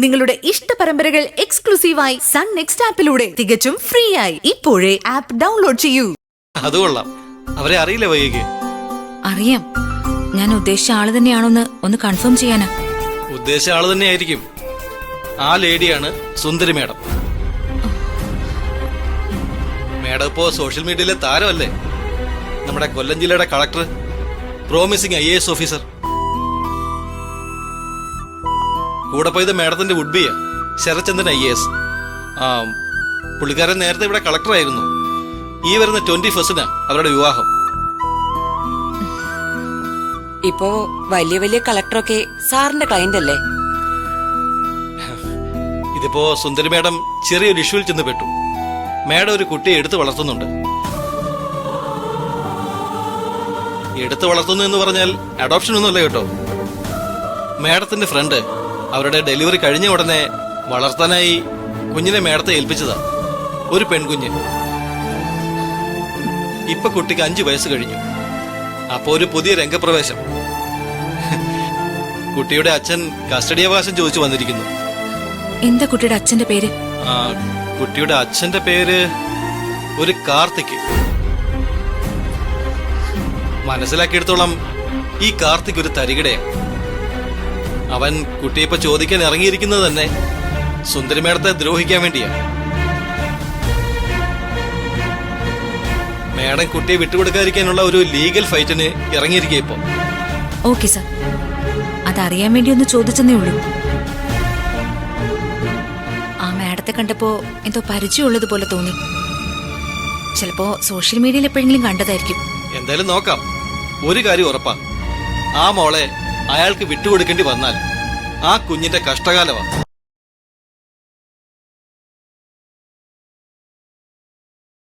നിങ്ങളുടെ ഇഷ്ട പരമ്പരകൾ എക്സ്ക്ലൂസീവായി സൺ നെക്സ്റ്റ് ആപ്പിലൂടെ തികച്ചും ഫ്രീ ആയി ഇപ്പോഴേ ആപ്പ് ഡൗൺലോഡ് ചെയ്യൂ. അത് കൊള്ളാം. അവരെ അറിയില്ല വൈകി. അറിയാം. ഞാൻ ഉദ്ദേശിച്ച ആള് തന്നെയാണോന്ന് ഒന്ന് കൺഫേം ചെയ്യാനാ. ഉദ്ദേശിച്ച ആള് തന്നെയായിരിക്കും. ആ ലേഡിയാണ് സുന്ദരി മേഡം. മേഡം ഇപ്പോ സോഷ്യൽ മീഡിയയിലെ താരമല്ലേ? നമ്മുടെ കൊല്ലം ജില്ലയുടെ കളക്ടർ, പ്രോമിസിംഗ് IAS ഓഫീസർ. കൂടെ പോയത് മേഡത്തിന്റെ വുഡ്ബിയാ, ശരത്ചന്ദ്രൻ IAS. പുള്ളിക്കാരൻ നേരത്തെ ഇവിടെ കളക്ടറായിരുന്നു. ഈ വരുന്ന 21 അവരുടെ വിവാഹം. ഇപ്പോ വലിയ വലിയ കളക്ടറൊക്കെ സാറിന്റെ ക്ലയന്റ് അല്ലേ? ഇതിപ്പോ സുന്ദരി മേഡം ചെറിയൊരു ഇഷ്യൂവിൽ ചെന്ന് പെട്ടു. മേഡം ഒരു കുട്ടിയെ എടുത്തു വളർത്തുന്നുണ്ട്. എടുത്തു വളർത്തുന്നു എന്ന് പറഞ്ഞാൽ അഡോപ്ഷൻ ഒന്നുമല്ല കേട്ടോ. മേഡത്തിന്റെ ഫ്രണ്ട് അവരുടെ ഡെലിവറി കഴിഞ്ഞ ഉടനെ വളർത്താനായി കുഞ്ഞിനെ മേഡത്തെ ഏൽപ്പിച്ചതാ. ഒരു പെൺകുഞ്ഞ്. ഇപ്പൊ കുട്ടിക്ക് 5 വയസ്സ് കഴിഞ്ഞു. അപ്പോ ഒരു പുതിയ രംഗപ്രവേശം. കുട്ടിയുടെ അച്ഛൻ കസ്റ്റഡി അവകാശം ചോദിച്ചു വന്നിരിക്കുന്നു. എന്താ കുട്ടിയുടെ അച്ഛന്റെ പേര്? കുട്ടിയുടെ അച്ഛന്റെ പേര് ഒരു കാർത്തിക്. മനസ്സിലാക്കിയെടുത്തോളം ഈ കാർത്തിക് ഒരു തരികിടയാണ്. അവൻ കുട്ടിയെ ഇപ്പൊ ചോദിക്കാൻ ഇറങ്ങിയിരിക്കുന്നത് തന്നെ സുന്ദരി മേഡത്തെ ദ്രോഹിക്കാൻ വേണ്ടിയാ. മേഡം കുട്ടിയെ വിട്ടുകൊടുക്കാതിരിക്കാനുള്ള ഒരു ലീഗൽ ഫൈറ്റിന് ഇറങ്ങിയിരിക്കുക ഇപ്പൊ. ഓക്കെ സാർ, അതറിയാൻ വേണ്ടി ഒന്ന് ചോദിച്ചെന്നേ ഉള്ളൂ. ആ മാഡത്തെ കണ്ടപ്പോ എന്തോ പരിചയമുള്ളത് പോലെ തോന്നി. ചിലപ്പോ സോഷ്യൽ മീഡിയയിൽ എപ്പോഴെങ്കിലും കണ്ടതായിരിക്കും. എന്തായാലും നോക്കാം. ഒരു കാര്യം ഉറപ്പാ, ആ മോളെ അയാൾക്ക് വിട്ടുകൊടുക്കേണ്ടി വന്നാൽ ആ കുഞ്ഞിന്റെ കഷ്ടകാലമാണ്.